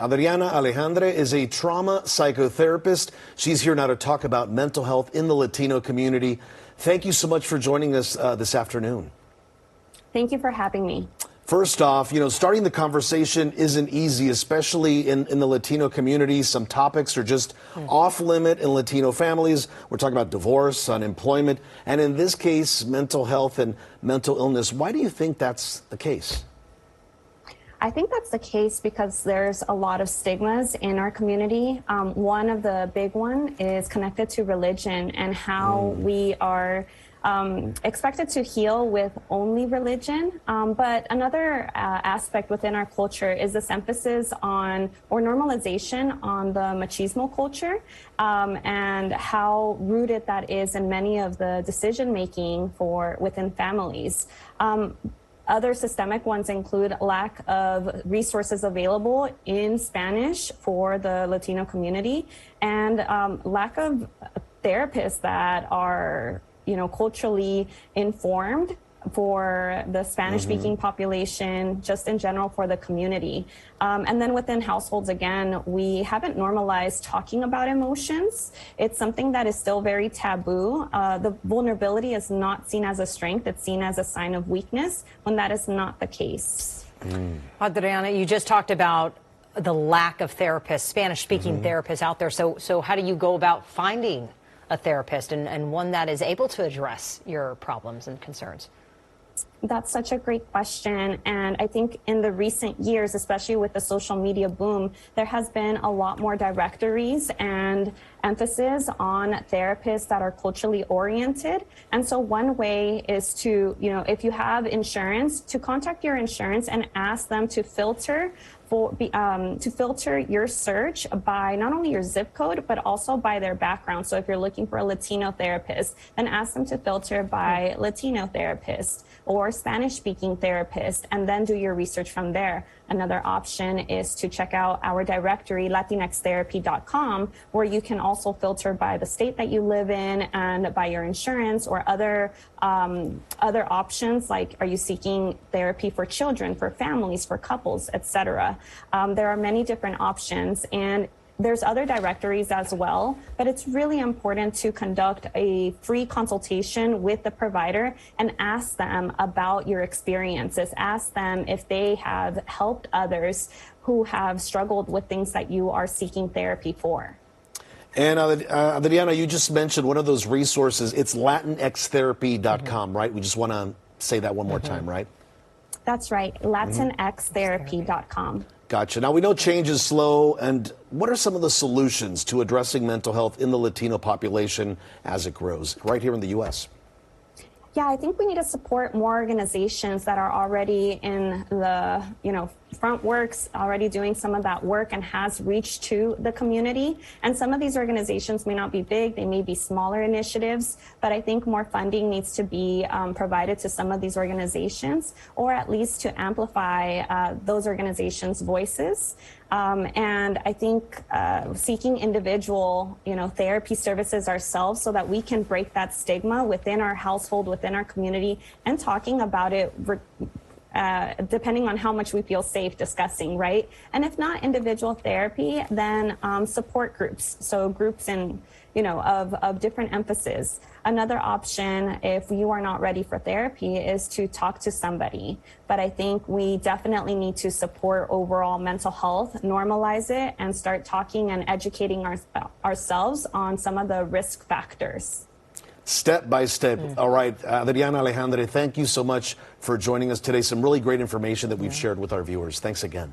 Adriana Alejandre is a trauma psychotherapist. She's here now to talk about mental health in the Latino community. Thank you so much for joining us this afternoon. Thank you for having me. First off, starting the conversation isn't easy, especially in the Latino community. Some topics are just off limit in Latino families. We're talking about divorce, unemployment, and in this case, mental health and mental illness. Why do you think that's the case? I think that's the case because there's a lot of stigmas in our community. One of the big one is connected to religion and how we are expected to heal with only religion. But another aspect within our culture is this emphasis on or normalization on the machismo culture and how rooted that is in many of the decision making within families. Other systemic ones include lack of resources available in Spanish for the Latino community and lack of therapists that are, culturally informed for the Spanish-speaking population, just in general for the community. And then within households, again, we haven't normalized talking about emotions. It's something that is still very taboo. The vulnerability is not seen as a strength. It's seen as a sign of weakness when that is not the case. Adriana, you just talked about the lack of therapists, Spanish-speaking therapists out there. So how do you go about finding a therapist and one that is able to address your problems and concerns? That's such a great question. And I think in the recent years, especially with the social media boom, there has been a lot more directories and emphasis on therapists that are culturally oriented. And so one way is to, if you have insurance, to contact your insurance and ask them to filter your search by not only your zip code, but also by their background. So if you're looking for a Latino therapist, then ask them to filter by Latino therapist or Spanish-speaking therapist, and then do your research from there. Another option is to check out our directory, latinxtherapy.com, where you can also filter by the state that you live in and by your insurance or other options, like are you seeking therapy for children, for families, for couples, etc. There are many different options, and there's other directories as well, but it's really important to conduct a free consultation with the provider and ask them about your experiences. Ask them if they have helped others who have struggled with things that you are seeking therapy for. And Adriana, you just mentioned one of those resources. It's latinxtherapy.com, right? We just want to say that one more time, right? That's right, latinxtherapy.com. Gotcha. Now, we know change is slow, and what are some of the solutions to addressing mental health in the Latino population as it grows right here in the U.S.? Yeah, I think we need to support more organizations that are already in the, front works, already doing some of that work and has reached to the community. And some of these organizations may not be big, they may be smaller initiatives, but I think more funding needs to be provided to some of these organizations, or at least to amplify those organizations' voices. And I think seeking individual, therapy services ourselves so that we can break that stigma within our household, within our community, and talking about it depending on how much we feel safe discussing, right? And if not individual therapy, then support groups. So groups of different emphasis. Another option, if you are not ready for therapy, is to talk to somebody. But I think we definitely need to support overall mental health, normalize it, and start talking and educating ourselves on some of the risk factors. Step by step. All right, Adriana Alejandre, thank you so much for joining us today. Some really great information that we've shared with our viewers. Thanks again.